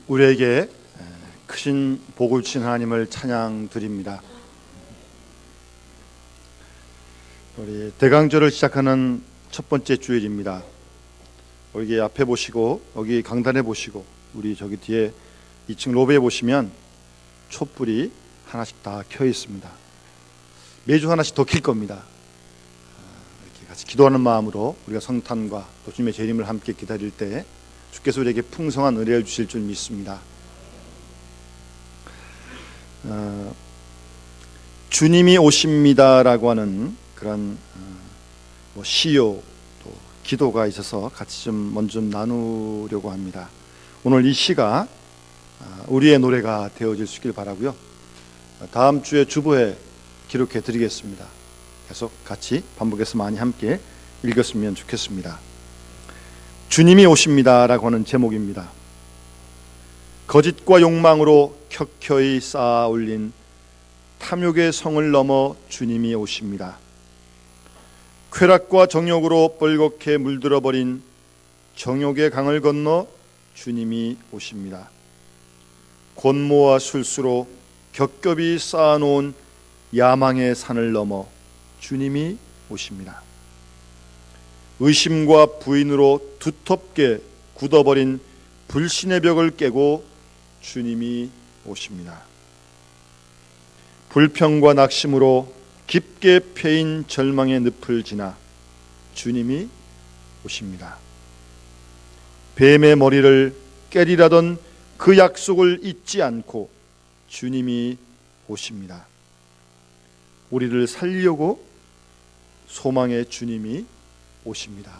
우리에게 크신 복을 주신 하나님을 찬양드립니다. 우리 대강절을 시작하는 첫 번째 주일입니다. 여기 앞에 보시고 여기 강단에 보시고 우리 저기 뒤에 2층 로비에 보시면 촛불이 하나씩 다 켜 있습니다. 매주 하나씩 더 킬 겁니다. 이렇게 같이 기도하는 마음으로 우리가 성탄과 또 주님의 재림을 함께 기다릴 때 주께서 우리에게 풍성한 은혜를 주실 줄 믿습니다. 주님이 오십니다라고 하는 그런 시요 또 기도가 있어서 같이 좀 먼저 좀 나누려고 합니다. 오늘 이 시가 우리의 노래가 되어질 수 있길 바라고요. 다음 주에 주보에 기록해 드리겠습니다. 계속 같이 반복해서 많이 함께 읽었으면 좋겠습니다. 주님이 오십니다라고 하는 제목입니다. 거짓과 욕망으로 켜켜이 쌓아 올린 탐욕의 성을 넘어 주님이 오십니다. 쾌락과 정욕으로 뻘겋게 물들어버린 정욕의 강을 건너 주님이 오십니다. 권모와 술수로 겹겹이 쌓아놓은 야망의 산을 넘어 주님이 오십니다. 의심과 부인으로 두텁게 굳어버린 불신의 벽을 깨고 주님이 오십니다. 불평과 낙심으로 깊게 패인 절망의 늪을 지나 주님이 오십니다. 뱀의 머리를 깨리라던 그 약속을 잊지 않고 주님이 오십니다. 우리를 살리려고 소망의 주님이 오십니다.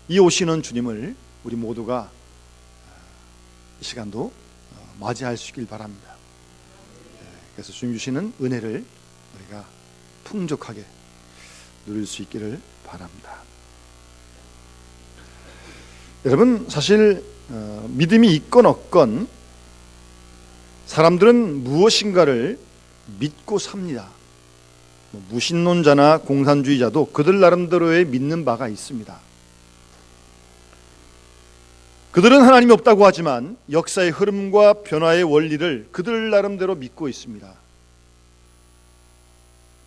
이 오시는 주님을 우리 모두가 이 시간도 맞이할 수 있길 바랍니다. 그래서 주님 주시는 은혜를 우리가 풍족하게 누릴 수 있기를 바랍니다. 여러분, 사실 믿음이 있건 없건 사람들은 무엇인가를 믿고 삽니다. 무신론자나 공산주의자도 그들 나름대로의 믿는 바가 있습니다. 그들은 하나님이 없다고 하지만 역사의 흐름과 변화의 원리를 그들 나름대로 믿고 있습니다.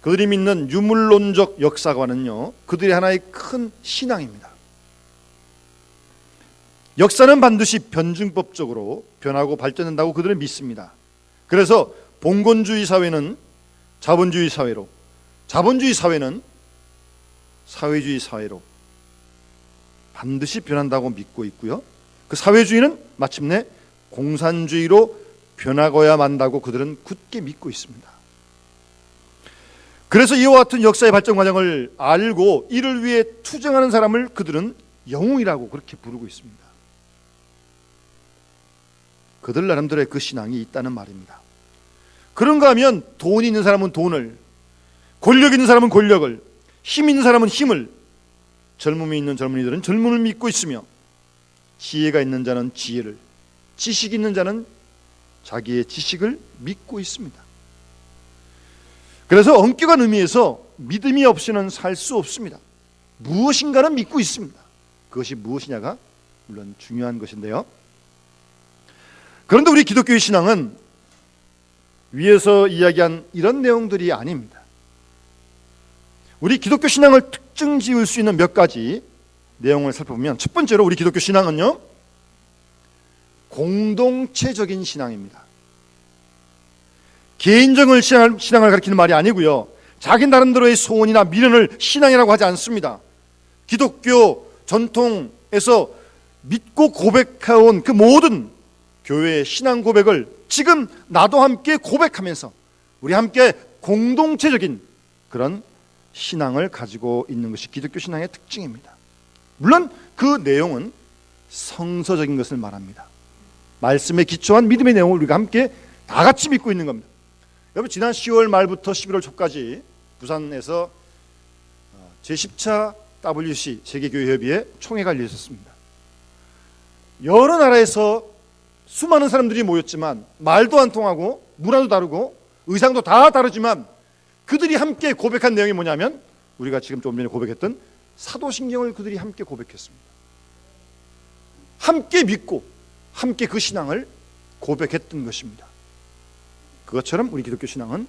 그들이 믿는 유물론적 역사관은요, 그들의 하나의 큰 신앙입니다. 역사는 반드시 변증법적으로 변하고 발전된다고 그들은 믿습니다. 그래서 봉건주의 사회는 자본주의 사회로, 자본주의 사회는 사회주의 사회로 반드시 변한다고 믿고 있고요. 그 사회주의는 마침내 공산주의로 변하고야 만다고 그들은 굳게 믿고 있습니다. 그래서 이와 같은 역사의 발전 과정을 알고 이를 위해 투쟁하는 사람을 그들은 영웅이라고 그렇게 부르고 있습니다. 그들 나름대로의 그 신앙이 있다는 말입니다. 그런가 하면 돈 있는 사람은 돈을, 권력 있는 사람은 권력을, 힘 있는 사람은 힘을, 젊음이 있는 젊은이들은 젊음을 믿고 있으며 지혜가 있는 자는 지혜를, 지식 있는 자는 자기의 지식을 믿고 있습니다. 그래서 엄격한 의미에서 믿음이 없이는 살 수 없습니다. 무엇인가는 믿고 있습니다. 그것이 무엇이냐가 물론 중요한 것인데요. 그런데 우리 기독교의 신앙은 위에서 이야기한 이런 내용들이 아닙니다. 우리 기독교 신앙을 특징 지을 수 있는 몇 가지 내용을 살펴보면, 첫 번째로 우리 기독교 신앙은요, 공동체적인 신앙입니다. 개인적인 신앙을 가리키는 말이 아니고요, 자기 나름대로의 소원이나 미련을 신앙이라고 하지 않습니다. 기독교 전통에서 믿고 고백해온 그 모든 교회의 신앙 고백을 지금 나도 함께 고백하면서 우리 함께 공동체적인 그런 신앙을 가지고 있는 것이 기독교 신앙의 특징입니다. 물론 그 내용은 성서적인 것을 말합니다. 말씀에 기초한 믿음의 내용을 우리가 함께 다 같이 믿고 있는 겁니다. 여러분, 지난 10월 말부터 11월 초까지 부산에서 제10차 WC 세계교회협의회 총회가 열렸습니다. 여러 나라에서 수많은 사람들이 모였지만 말도 안 통하고 문화도 다르고 의상도 다 다르지만 그들이 함께 고백한 내용이 뭐냐면 우리가 지금 좀 전에 고백했던 사도신경을 그들이 함께 고백했습니다. 함께 믿고 함께 그 신앙을 고백했던 것입니다. 그것처럼 우리 기독교 신앙은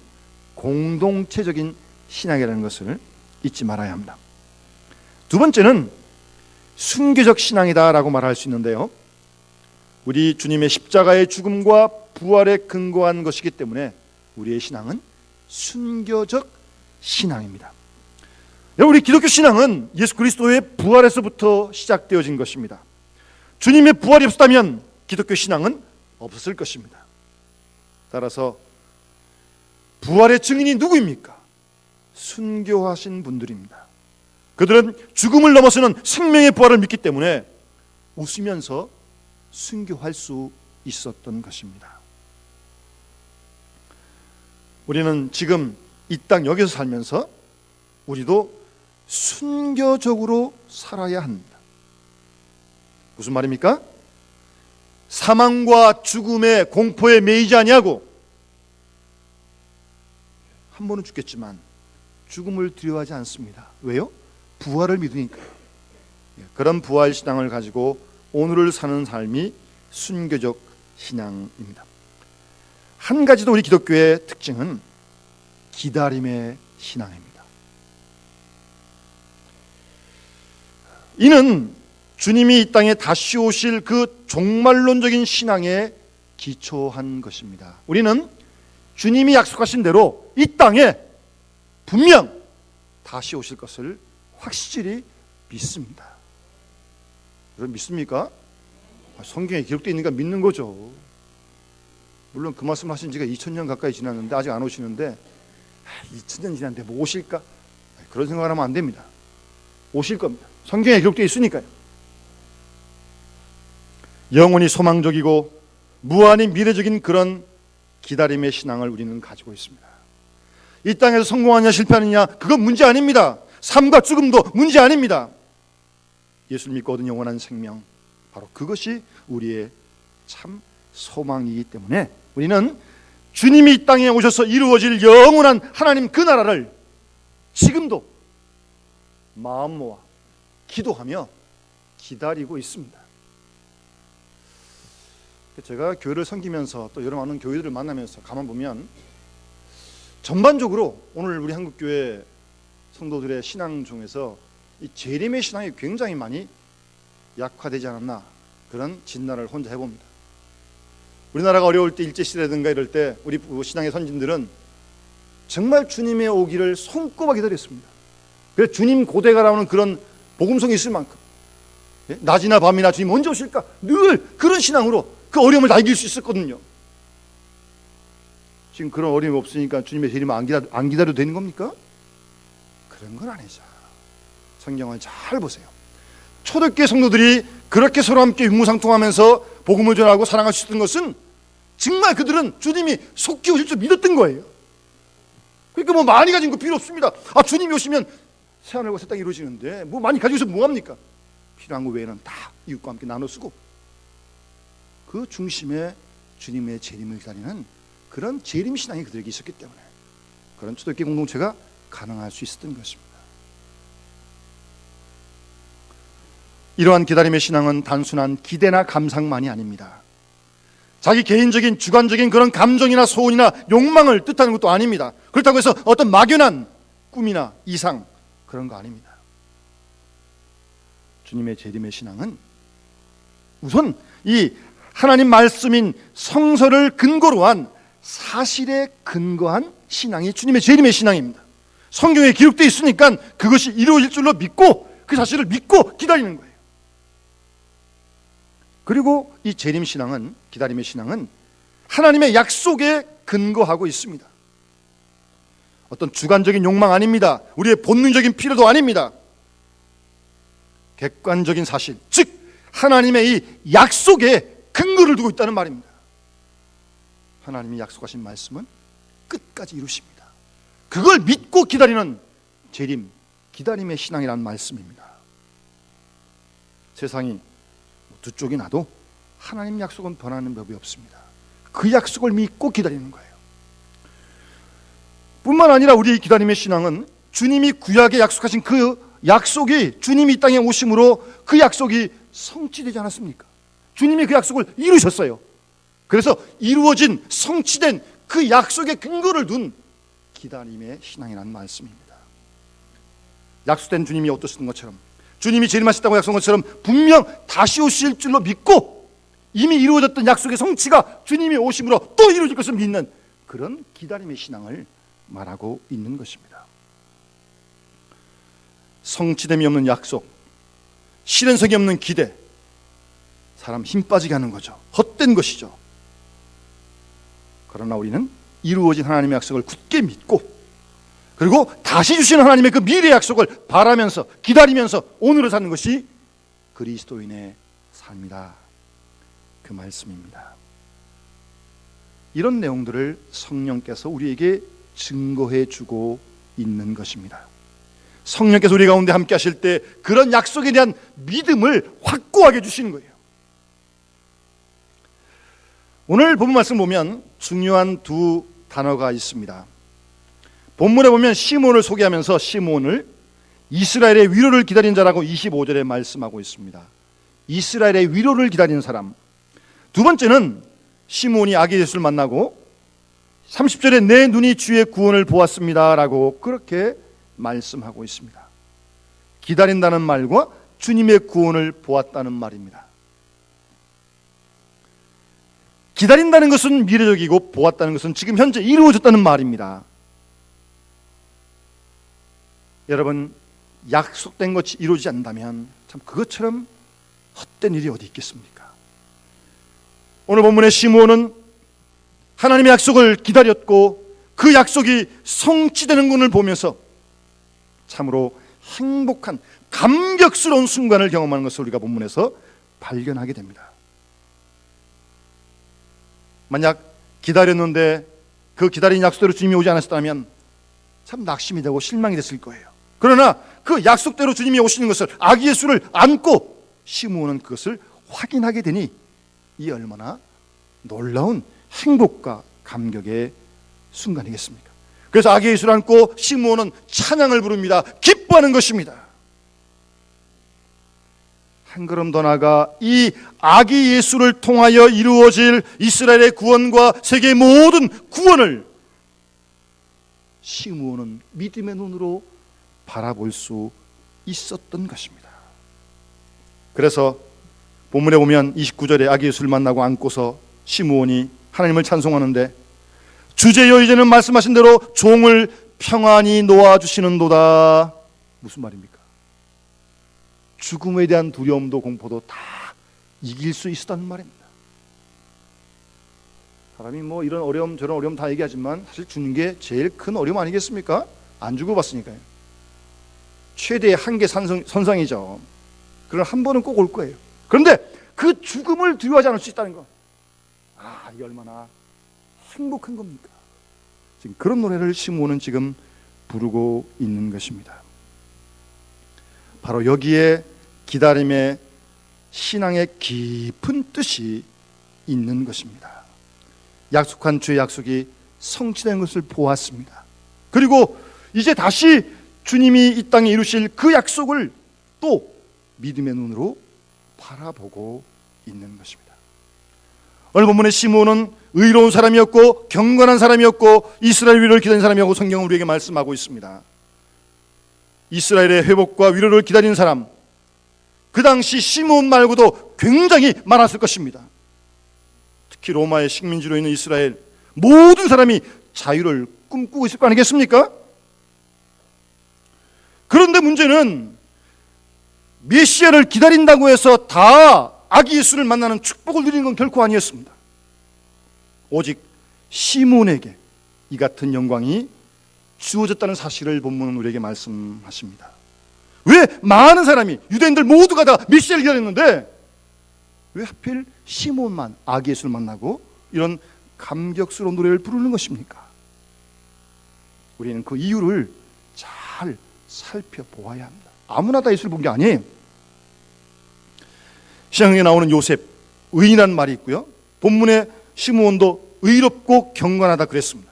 공동체적인 신앙이라는 것을 잊지 말아야 합니다. 두 번째는 순교적 신앙이다라고 말할 수 있는데요, 우리 주님의 십자가의 죽음과 부활에 근거한 것이기 때문에 우리의 신앙은 순교적 신앙입니다. 여러분, 우리 기독교 신앙은 예수 그리스도의 부활에서부터 시작되어진 것입니다. 주님의 부활이 없었다면 기독교 신앙은 없었을 것입니다. 따라서 부활의 증인이 누구입니까? 순교하신 분들입니다. 그들은 죽음을 넘어서는 생명의 부활을 믿기 때문에 웃으면서 순교할 수 있었던 것입니다. 우리는 지금 이 땅 여기서 살면서 우리도 순교적으로 살아야 합니다. 무슨 말입니까? 사망과 죽음의 공포에 매이지 아니하고, 한 번은 죽겠지만 죽음을 두려워하지 않습니다. 왜요? 부활을 믿으니까요. 그런 부활 신앙을 가지고 오늘을 사는 삶이 순교적 신앙입니다. 한 가지 더 우리 기독교의 특징은 기다림의 신앙입니다. 이는 주님이 이 땅에 다시 오실 그 종말론적인 신앙에 기초한 것입니다. 우리는 주님이 약속하신 대로 이 땅에 분명 다시 오실 것을 확실히 믿습니다. 여러분 믿습니까? 성경에 기록되어 있으니까 믿는 거죠. 물론 그 말씀 하신 지가 2000년 가까이 지났는데 아직 안 오시는데 2000년 지났는데 뭐 오실까? 그런 생각을 하면 안 됩니다. 오실 겁니다. 성경에 기록되어 있으니까요. 영원히 소망적이고 무한히 미래적인 그런 기다림의 신앙을 우리는 가지고 있습니다. 이 땅에서 성공하냐 실패하느냐 그건 문제 아닙니다. 삶과 죽음도 문제 아닙니다. 예수를 믿고 얻은 영원한 생명, 바로 그것이 우리의 참 소망이기 때문에 우리는 주님이 이 땅에 오셔서 이루어질 영원한 하나님 그 나라를 지금도 마음 모아 기도하며 기다리고 있습니다. 제가 교회를 섬기면서 또 여러 많은 교회들을 만나면서 가만 보면 전반적으로 오늘 우리 한국교회 성도들의 신앙 중에서 이 재림의 신앙이 굉장히 많이 약화되지 않았나, 그런 진단을 혼자 해봅니다. 우리나라가 어려울 때 일제시대라든가 이럴 때 우리 신앙의 선진들은 정말 주님의 오기를 손꼽아 기다렸습니다. 그래서 주님 고대가 나오는 그런 복음성이 있을 만큼 낮이나 밤이나 주님 언제 오실까 늘 그런 신앙으로 그 어려움을 다 이길 수 있었거든요. 지금 그런 어려움이 없으니까 주님의 재림을 안 기다려도 되는 겁니까? 그런 건 아니죠. 성경을 잘 보세요. 초대교회 성도들이 그렇게 서로 함께 융무상통하면서 복음을 전하고 사랑할 수 있었던 것은 정말 그들은 주님이 속히 오실 줄 믿었던 거예요. 그러니까 뭐 많이 가진 거 필요 없습니다. 주님이 오시면 새하늘과 새 땅이 이루어지는데 뭐 많이 가지고서 뭐합니까? 필요한 거 외에는 다 이웃과 함께 나눠 쓰고, 그 중심에 주님의 재림을 기다리는 그런 재림 신앙이 그들에게 있었기 때문에 그런 초대교회 공동체가 가능할 수 있었던 것입니다. 이러한 기다림의 신앙은 단순한 기대나 감상만이 아닙니다. 자기 개인적인 주관적인 그런 감정이나 소원이나 욕망을 뜻하는 것도 아닙니다. 그렇다고 해서 어떤 막연한 꿈이나 이상, 그런 거 아닙니다. 주님의 재림의 신앙은 우선 이 하나님 말씀인 성서를 근거로 한 사실에 근거한 신앙이 주님의 재림의 신앙입니다. 성경에 기록되어 있으니까 그것이 이루어질 줄로 믿고 그 사실을 믿고 기다리는 거예요. 그리고 이 재림 신앙은, 기다림의 신앙은 하나님의 약속에 근거하고 있습니다. 어떤 주관적인 욕망 아닙니다. 우리의 본능적인 필요도 아닙니다. 객관적인 사실, 즉 하나님의 이 약속에 근거를 두고 있다는 말입니다. 하나님이 약속하신 말씀은 끝까지 이루십니다. 그걸 믿고 기다리는 재림, 기다림의 신앙이라는 말씀입니다. 세상이 두 쪽이 나도 하나님 약속은 변하는 법이 없습니다. 그 약속을 믿고 기다리는 거예요. 뿐만 아니라 우리의 기다림의 신앙은 주님이 구약에 약속하신 그 약속이 주님이 이 땅에 오심으로 그 약속이 성취되지 않았습니까? 주님이 그 약속을 이루셨어요. 그래서 이루어진 성취된 그 약속의 근거를 둔 기다림의 신앙이라는 말씀입니다. 약속된 주님이 어떠신 것처럼, 주님이 재림하셨다고 약속한 것처럼 분명 다시 오실 줄로 믿고 이미 이루어졌던 약속의 성취가 주님이 오심으로 또 이루어질 것을 믿는 그런 기다림의 신앙을 말하고 있는 것입니다. 성취됨이 없는 약속, 실현성이 없는 기대, 사람 힘 빠지게 하는 거죠. 헛된 것이죠. 그러나 우리는 이루어진 하나님의 약속을 굳게 믿고, 그리고 다시 주시는 하나님의 그 미래의 약속을 바라면서 기다리면서 오늘을 사는 것이 그리스도인의 삶이다, 그 말씀입니다. 이런 내용들을 성령께서 우리에게 증거해 주고 있는 것입니다. 성령께서 우리 가운데 함께 하실 때 그런 약속에 대한 믿음을 확고하게 주시는 거예요. 오늘 본문 말씀 보면 중요한 두 단어가 있습니다. 본문에 보면 시므온을 소개하면서 시므온을 이스라엘의 위로를 기다린 자라고 25절에 말씀하고 있습니다. 이스라엘의 위로를 기다리는 사람. 두 번째는 시므온이 아기 예수를 만나고 30절에 내 눈이 주의 구원을 보았습니다 라고 그렇게 말씀하고 있습니다. 기다린다는 말과 주님의 구원을 보았다는 말입니다. 기다린다는 것은 미래적이고 보았다는 것은 지금 현재 이루어졌다는 말입니다. 여러분, 약속된 것이 이루어지지 않는다면 참 그것처럼 헛된 일이 어디 있겠습니까? 오늘 본문의 시므온은 하나님의 약속을 기다렸고 그 약속이 성취되는 것을 보면서 참으로 행복한 감격스러운 순간을 경험하는 것을 우리가 본문에서 발견하게 됩니다. 만약 기다렸는데 그 기다린 약속대로 주님이 오지 않았다면 참 낙심이 되고 실망이 됐을 거예요. 그러나 그 약속대로 주님이 오시는 것을, 아기 예수를 안고 시므온은 그것을 확인하게 되니 이 얼마나 놀라운 행복과 감격의 순간이겠습니까? 그래서 아기 예수를 안고 시므온은 찬양을 부릅니다. 기뻐하는 것입니다. 한 걸음 더 나아가 이 아기 예수를 통하여 이루어질 이스라엘의 구원과 세계의 모든 구원을 시므온은 믿음의 눈으로 바라볼 수 있었던 것입니다. 그래서 본문에 보면 29절에 아기 예수를 만나고 안고서 시므온이 하나님을 찬송하는데, 주제여 이제는 말씀하신 대로 종을 평안히 놓아주시는도다. 무슨 말입니까? 죽음에 대한 두려움도 공포도 다 이길 수 있었다는 말입니다. 사람이 뭐 이런 어려움 저런 어려움 다 얘기하지만 사실 죽는 게 제일 큰 어려움 아니겠습니까? 안 죽어봤으니까요. 최대의 한계 선상이죠. 그럼 한 번은 꼭 올 거예요. 그런데 그 죽음을 두려워하지 않을 수 있다는 것, 이게 얼마나 행복한 겁니까? 지금 그런 노래를 시므온은 지금 부르고 있는 것입니다. 바로 여기에 기다림의 신앙의 깊은 뜻이 있는 것입니다. 약속한 주의 약속이 성취된 것을 보았습니다. 그리고 이제 다시 주님이 이 땅에 이루실 그 약속을 또 믿음의 눈으로 바라보고 있는 것입니다. 오늘 본문의 시므온은 의로운 사람이었고 경건한 사람이었고 이스라엘 위로를 기다리는 사람이라고 성경은 우리에게 말씀하고 있습니다. 이스라엘의 회복과 위로를 기다리는 사람, 그 당시 시므온 말고도 굉장히 많았을 것입니다. 특히 로마의 식민지로 있는 이스라엘 모든 사람이 자유를 꿈꾸고 있을 거 아니겠습니까? 그런데 문제는 메시아를 기다린다고 해서 다 아기 예수를 만나는 축복을 누리는 건 결코 아니었습니다. 오직 시므온에게 이 같은 영광이 주어졌다는 사실을 본문은 우리에게 말씀하십니다. 왜 많은 사람이, 유대인들 모두가 다 메시아를 기다렸는데 왜 하필 시므온만 아기 예수를 만나고 이런 감격스러운 노래를 부르는 것입니까? 우리는 그 이유를 잘 살펴보아야 합니다. 아무나 다 예수를 본 게 아니에요. 신약에 나오는 요셉, 의인한 말이 있고요, 본문의 시므온도 의롭고 경건하다 그랬습니다.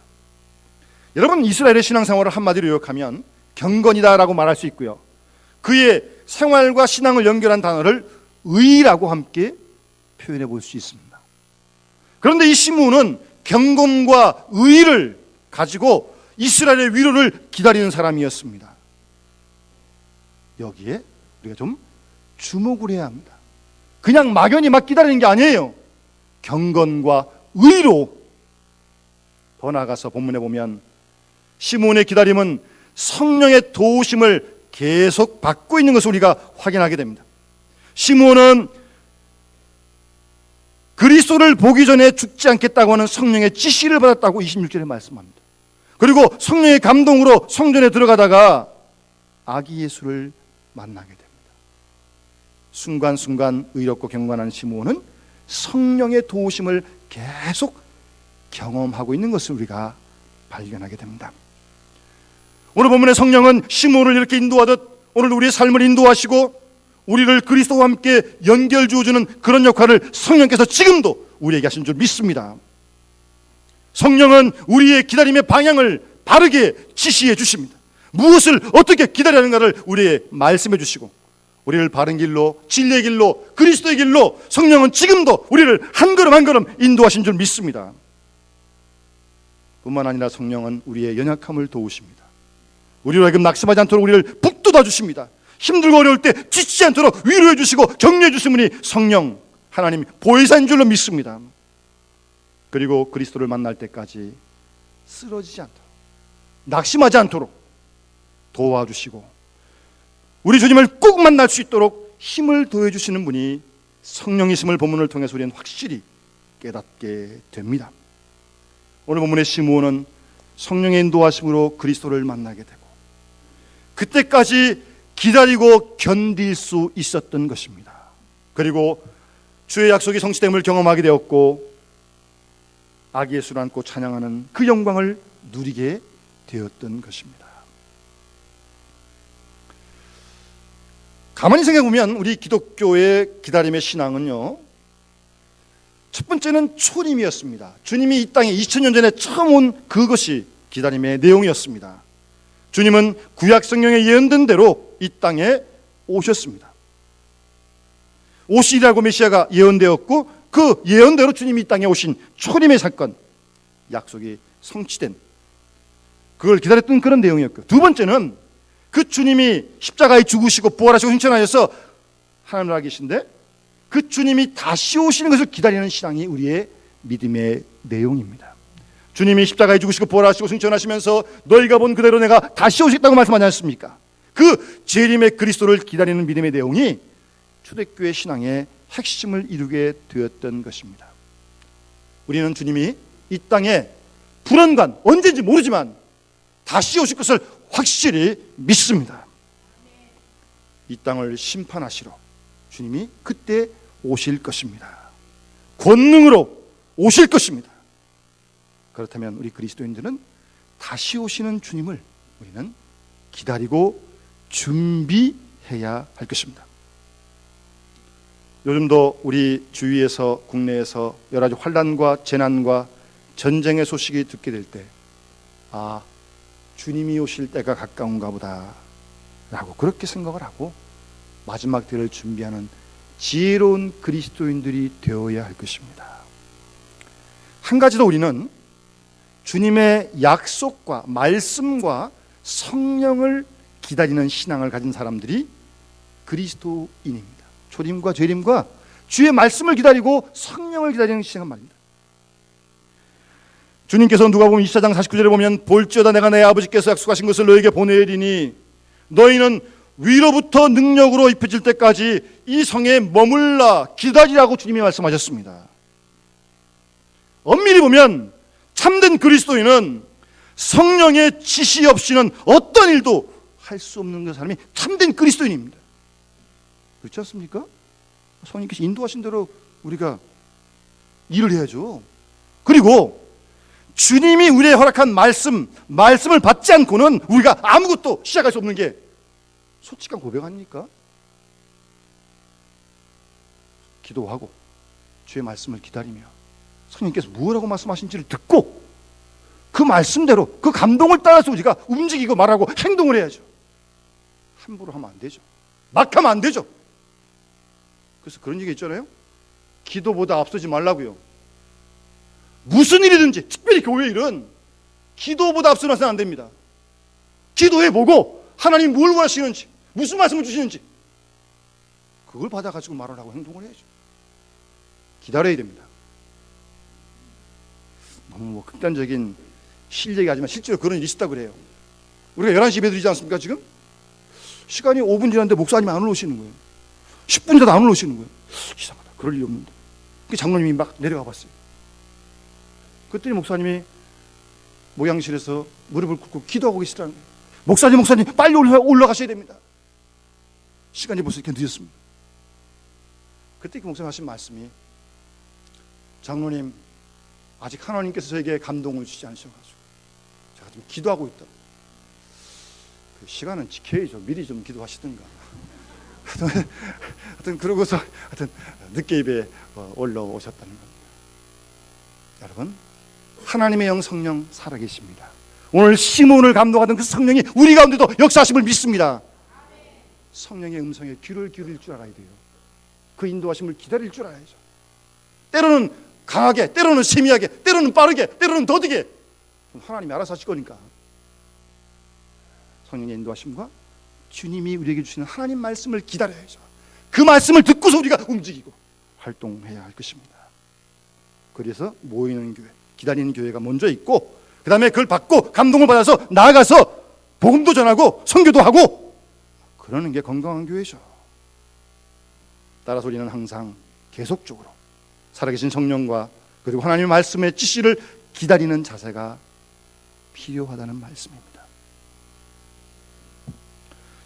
여러분, 이스라엘의 신앙생활을 한마디로 요약하면 경건이다라고 말할 수 있고요, 그의 생활과 신앙을 연결한 단어를 의라고 함께 표현해 볼 수 있습니다. 그런데 이 시므온은 경건과 의의를 가지고 이스라엘의 위로를 기다리는 사람이었습니다. 여기에 우리가 좀 주목을 해야 합니다. 그냥 막연히 막 기다리는 게 아니에요. 경건과 의로. 더 나아가서 본문에 보면 시므온의 기다림은 성령의 도우심을 계속 받고 있는 것을 우리가 확인하게 됩니다. 시므온은 그리스도를 보기 전에 죽지 않겠다고 하는 성령의 지시를 받았다고 26절에 말씀합니다. 그리고 성령의 감동으로 성전에 들어가다가 아기 예수를 만나게 됩니다. 순간순간 의롭고 경건한 시므온은 성령의 도우심을 계속 경험하고 있는 것을 우리가 발견하게 됩니다. 오늘 본문의 성령은 시므온을 이렇게 인도하듯 오늘 우리의 삶을 인도하시고 우리를 그리스도와 함께 연결 주어주는 그런 역할을 성령께서 지금도 우리에게 하신 줄 믿습니다. 성령은 우리의 기다림의 방향을 바르게 지시해 주십니다. 무엇을 어떻게 기다려야 하는가를 우리에게 말씀해 주시고 우리를 바른 길로, 진리의 길로, 그리스도의 길로 성령은 지금도 우리를 한 걸음 한 걸음 인도하신 줄 믿습니다. 뿐만 아니라 성령은 우리의 연약함을 도우십니다. 우리로 하여금 낙심하지 않도록 우리를 북돋아 주십니다. 힘들고 어려울 때 지치지 않도록 위로해 주시고 격려해 주신 분이 성령 하나님 보혜사인 줄로 믿습니다. 그리고 그리스도를 만날 때까지 쓰러지지 않도록, 낙심하지 않도록 도와주시고 우리 주님을 꼭 만날 수 있도록 힘을 더해 주시는 분이 성령이심을 본문을 통해서 우리는 확실히 깨닫게 됩니다. 오늘 본문의 시므온은 성령의 인도하심으로 그리스도를 만나게 되고 그때까지 기다리고 견딜 수 있었던 것입니다. 그리고 주의 약속이 성취됨을 경험하게 되었고 아기 예수를 안고 찬양하는 그 영광을 누리게 되었던 것입니다. 가만히 생각해 보면 우리 기독교의 기다림의 신앙은요, 첫 번째는 초림이었습니다. 주님이 이 땅에 2000년 전에 처음 온 그것이 기다림의 내용이었습니다. 주님은 구약 성경에 예언된 대로 이 땅에 오셨습니다. 오시리라고 메시아가 예언되었고 그 예언대로 주님이 이 땅에 오신 초림의 사건, 약속이 성취된 그걸 기다렸던 그런 내용이었고, 두 번째는 그 주님이 십자가에 죽으시고 부활하시고 승천하셔서 하늘나라에 계신데 그 주님이 다시 오시는 것을 기다리는 신앙이 우리의 믿음의 내용입니다. 주님이 십자가에 죽으시고 부활하시고 승천하시면서 너희가 본 그대로 내가 다시 오시겠다고 말씀하지 않습니까? 그 재림의 그리스도를 기다리는 믿음의 내용이 초대교회 신앙의 핵심을 이루게 되었던 것입니다. 우리는 주님이 이 땅에 불언간 언제인지 모르지만 다시 오실 것을 확실히 믿습니다. 이 땅을 심판하시러 주님이 그때 오실 것입니다. 권능으로 오실 것입니다. 그렇다면 우리 그리스도인들은 다시 오시는 주님을 우리는 기다리고 준비해야 할 것입니다. 요즘도 우리 주위에서 국내에서 여러 가지 환난과 재난과 전쟁의 소식이 듣게 될 때 주님이 오실 때가 가까운가 보다 라고 그렇게 생각을 하고 마지막 때를 준비하는 지혜로운 그리스도인들이 되어야 할 것입니다. 한 가지 더, 우리는 주님의 약속과 말씀과 성령을 기다리는 신앙을 가진 사람들이 그리스도인입니다. 초림과 재림과 주의 말씀을 기다리고 성령을 기다리는 신앙은 말입니다. 주님께서 누가복음 24장 49절에 보면 볼지어다 내가 내 아버지께서 약속하신 것을 너에게 보내리니 너희는 위로부터 능력으로 입혀질 때까지 이 성에 머물라 기다리라고 주님이 말씀하셨습니다. 엄밀히 보면 참된 그리스도인은 성령의 지시 없이는 어떤 일도 할 수 없는 그 사람이 참된 그리스도인입니다. 그렇지 않습니까? 성령께서 인도하신 대로 우리가 일을 해야죠. 그리고 주님이 우리의 허락한 말씀을 받지 않고는 우리가 아무것도 시작할 수 없는 게 솔직한 고백 아닙니까? 기도하고 주의 말씀을 기다리며 성령께서 무엇라고 말씀하신지를 듣고 그 말씀대로 그 감동을 따라서 우리가 움직이고 말하고 행동을 해야죠. 함부로 하면 안 되죠. 막 하면 안 되죠. 그래서 그런 얘기 있잖아요. 기도보다 앞서지 말라고요. 무슨 일이든지, 특별히 교회 일은 기도보다 앞서서는 안 됩니다. 기도해보고 하나님 뭘 원하시는지, 무슨 말씀을 주시는지 그걸 받아가지고 말을 하고 행동을 해야죠. 기다려야 됩니다. 너무 극단적인 실례하지만 실제로 그런 일이 있었다고 그래요. 우리가 11시 예배 드리지 않습니까 지금? 시간이 5분 지났는데 목사님이 안 올라오시는 거예요. 10분 지나도 안 올라오시는 거예요. 이상하다. 그럴 리 없는데. 장로님이 막 내려가 봤어요. 그랬더니 목사님이 모양실에서 무릎을 꿇고 기도하고 계시더라는 거예요. 목사님 빨리 올라가셔야 됩니다. 시간이 벌써 이렇게 늦었습니다. 그때 그 목사님 하신 말씀이, 장로님 아직 하나님께서 저에게 감동을 주지 않으셔가지고 제가 지금 기도하고 있다. 그 시간은 지켜야죠. 미리 좀 기도하시든가. 하여튼 그러고서 늦게 예배에 올라오셨다는 겁니다. 여러분, 하나님의 영 성령 살아계십니다. 오늘 시몬을 감동하던 그 성령이 우리 가운데도 역사하심을 믿습니다. 성령의 음성에 귀를 기울일 줄 알아야 돼요. 그 인도하심을 기다릴 줄 알아야죠. 때로는 강하게, 때로는 세미하게, 때로는 빠르게, 때로는 더디게 하나님이 알아서 하실 거니까. 성령의 인도하심과 주님이 우리에게 주시는 하나님 말씀을 기다려야죠. 그 말씀을 듣고서 우리가 움직이고 활동해야 할 것입니다. 그래서 모이는 교회, 기다리는 교회가 먼저 있고, 그 다음에 그걸 받고 감동을 받아서 나아가서 복음도 전하고 선교도 하고 그러는 게 건강한 교회죠. 따라서 우리는 항상 계속적으로 살아계신 성령과 그리고 하나님의 말씀의 지시를 기다리는 자세가 필요하다는 말씀입니다.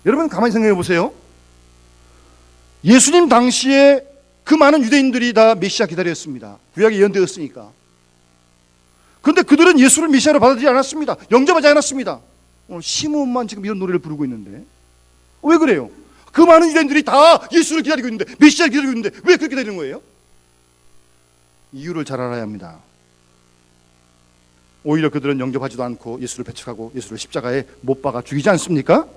여러분 가만히 생각해 보세요. 예수님 당시에 그 많은 유대인들이 다 메시아 기다렸습니다. 구약이 예언되었으니까. 그런데 그들은 예수를 메시아로 받아들이지 않았습니다. 영접하지 않았습니다. 오늘 시몬만 지금 이런 노래를 부르고 있는데 왜 그래요? 그 많은 유대인들이 다 예수를 기다리고 있는데, 메시아를 기다리고 있는데 왜 그렇게 기다리는 거예요? 이유를 잘 알아야 합니다. 오히려 그들은 영접하지도 않고 예수를 배척하고 예수를 십자가에 못 박아 죽이지 않습니까?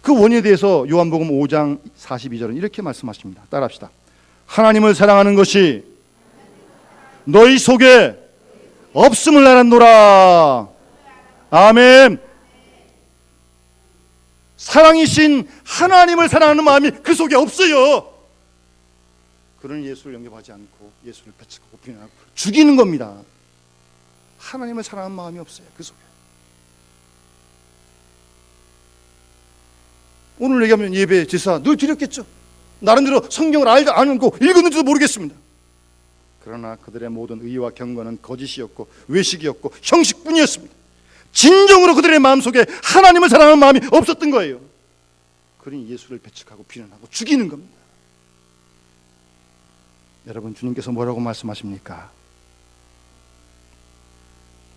그 원인에 대해서 요한복음 5장 42절은 이렇게 말씀하십니다. 따라합시다. 하나님을 사랑하는 것이 너희 속에 없음을 알았노라. 아멘. 사랑이신 하나님을 사랑하는 마음이 그 속에 없어요. 그런 예수를 영접하지 않고 예수를 배척하고 비난하고 죽이는 겁니다. 하나님을 사랑하는 마음이 없어요. 그 속에. 오늘 얘기하면 예배, 제사 늘 드렸겠죠. 나름대로 성경을 알고 읽었는지도 모르겠습니다. 그러나 그들의 모든 의와 경건은 거짓이었고 외식이었고 형식뿐이었습니다. 진정으로 그들의 마음속에 하나님을 사랑하는 마음이 없었던 거예요. 그러니 예수를 배척하고 비난하고 죽이는 겁니다. 여러분, 주님께서 뭐라고 말씀하십니까?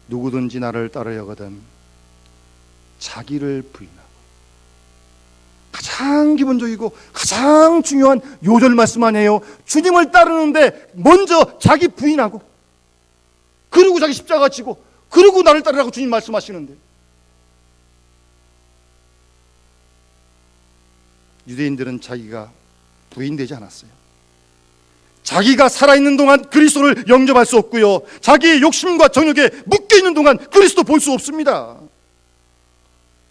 누구든지 나를 따르려거든 자기를 부인하고, 가장 기본적이고 가장 중요한 요절 말씀 아니에요. 주님을 따르는데 먼저 자기 부인하고, 그리고 자기 십자가 지고, 그리고 나를 따르라고 주님 말씀하시는데, 유대인들은 자기가 부인되지 않았어요. 자기가 살아있는 동안 그리스도를 영접할 수 없고요, 자기의 욕심과 정욕에 묶여있는 동안 그리스도 볼 수 없습니다.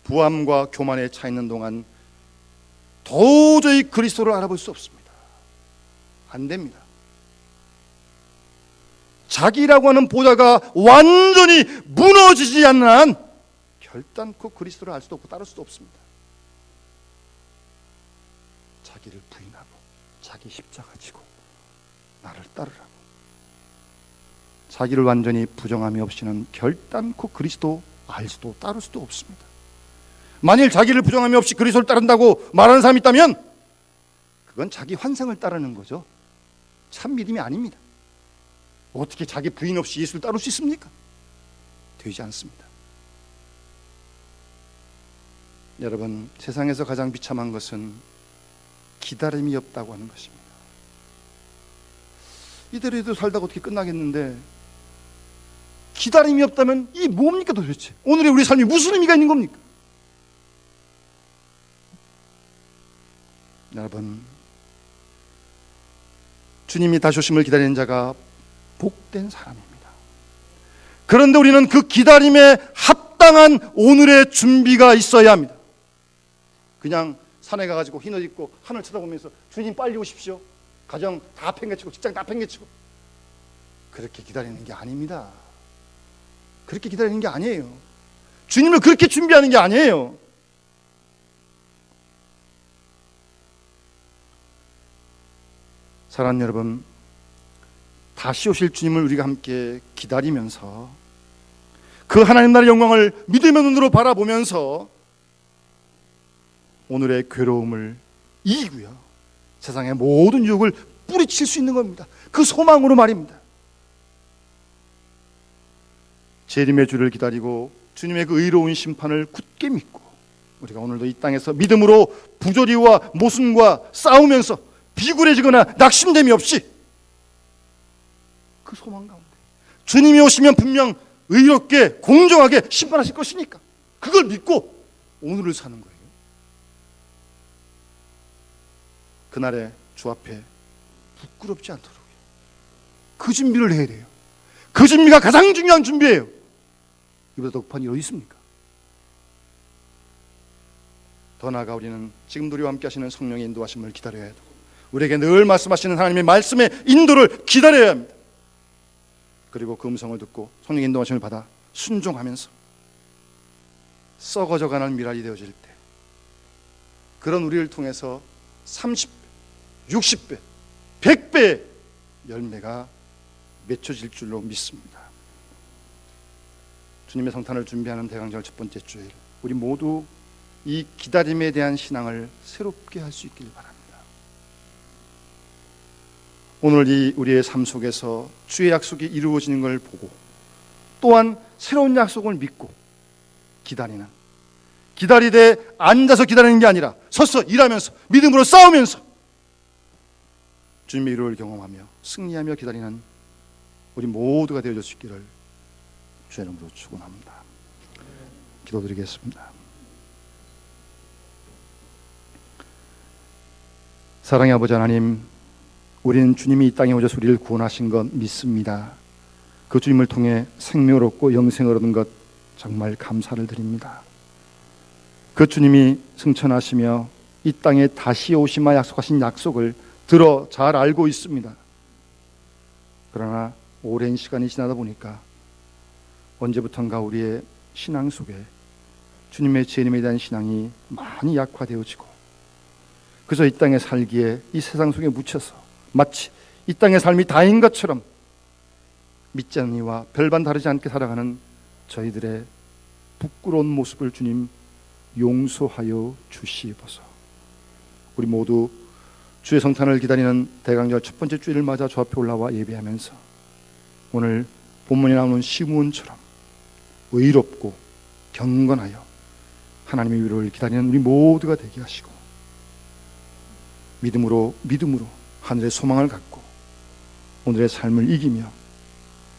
부함과 교만에 차 있는 동안 도저히 그리스도를 알아볼 수 없습니다. 안 됩니다. 자기라고 하는 보좌가 완전히 무너지지 않는 한 결단코 그리스도를 알 수도 없고 따를 수도 없습니다. 자기를 부인하고 자기 십자가 지고 나를 따르라고. 자기를 완전히 부정함이 없이는 결단코 그리스도 알 수도 따를 수도 없습니다. 만일 자기를 부정함이 없이 그리스도를 따른다고 말하는 사람이 있다면 그건 자기 환상을 따르는 거죠. 참 믿음이 아닙니다. 어떻게 자기 부인 없이 예수를 따를 수 있습니까? 되지 않습니다. 여러분, 세상에서 가장 비참한 것은 기다림이 없다고 하는 것입니다. 이대로 살다가 어떻게 끝나겠는데, 기다림이 없다면 이 뭡니까 도대체? 오늘의 우리 삶이 무슨 의미가 있는 겁니까? 여러분, 주님이 다시 오심을 기다리는 자가 복된 사람입니다. 그런데 우리는 그 기다림에 합당한 오늘의 준비가 있어야 합니다. 그냥 산에 가가지고 흰 옷 입고 하늘 쳐다보면서 주님 빨리 오십시오, 가정 다 팽개치고 직장 다 팽개치고, 그렇게 기다리는 게 아닙니다. 그렇게 기다리는 게 아니에요. 주님을 그렇게 준비하는 게 아니에요. 사랑하는 여러분, 다시 오실 주님을 우리가 함께 기다리면서 그 하나님 나라의 영광을 믿음의 눈으로 바라보면서 오늘의 괴로움을 이기고요, 세상의 모든 유혹을 뿌리칠 수 있는 겁니다. 그 소망으로 말입니다. 재림의 주를 기다리고 주님의 그 의로운 심판을 굳게 믿고 우리가 오늘도 이 땅에서 믿음으로 부조리와 모순과 싸우면서 비굴해지거나 낙심됨이 없이 그 소망 가운데 주님이 오시면 분명 의롭게 공정하게 심판하실 것이니까 그걸 믿고 오늘을 사는 거예요. 그날에 주 앞에 부끄럽지 않도록 그 준비를 해야 돼요. 그 준비가 가장 중요한 준비예요. 이보다 더 급한 일 어디 있습니까? 더 나아가 우리는 지금도 우리와 함께 하시는 성령의 인도하심을 기다려야 하고 우리에게 늘 말씀하시는 하나님의 말씀의 인도를 기다려야 합니다. 그리고 그 음성을 듣고 성령의 인도하심을 받아 순종하면서 썩어져가는 미랄이 되어질 때 그런 우리를 통해서 30배, 60배, 100배의 열매가 맺혀질 줄로 믿습니다. 주님의 성탄을 준비하는 대강절 첫 번째 주일, 우리 모두 이 기다림에 대한 신앙을 새롭게 할 수 있길 바랍니다. 오늘 이 우리의 삶 속에서 주의 약속이 이루어지는 걸 보고 또한 새로운 약속을 믿고 기다리는, 기다리되 앉아서 기다리는 게 아니라 서서 일하면서 믿음으로 싸우면서 주님의 이루를 경험하며 승리하며 기다리는 우리 모두가 되어줄 수 있기를 주의 이름으로 축원합니다. 기도드리겠습니다. 사랑의 아버지 하나님, 우리는 주님이 이 땅에 오셔서 우리를 구원하신 것 믿습니다. 그 주님을 통해 생명을 얻고 영생을 얻은 것 정말 감사를 드립니다. 그 주님이 승천하시며 이 땅에 다시 오시마 약속하신 약속을 들어 잘 알고 있습니다. 그러나 오랜 시간이 지나다 보니까 언제부턴가 우리의 신앙 속에 주님의 재림에 대한 신앙이 많이 약화되어지고 그래서 이 땅에 살기에 이 세상 속에 묻혀서 마치 이 땅의 삶이 다인 것처럼 믿지 않는 이와 별반 다르지 않게 살아가는 저희들의 부끄러운 모습을 주님 용서하여 주시옵소서. 우리 모두 주의 성탄을 기다리는 대강절 첫 번째 주일을 맞아 주 앞에 올라와 예배하면서 오늘 본문에 나오는 시므온처럼 의롭고 경건하여 하나님의 위로를 기다리는 우리 모두가 되게 하시고 믿음으로 하늘의 소망을 갖고 오늘의 삶을 이기며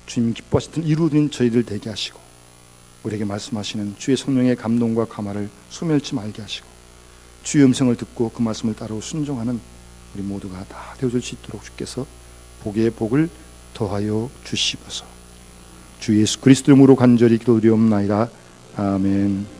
주님 기뻐하시던 이루어진 저희들 되게 하시고 우리에게 말씀하시는 주의 성령의 감동과 감화를 소멸치 말게 하시고 주의 음성을 듣고 그 말씀을 따르고 순종하는 우리 모두가 다 되어줄 수 있도록 주께서 복의 복을 더하여 주시옵소서. 주 예수 그리스도 이름으로 간절히 기도드리옵나이다. 아멘.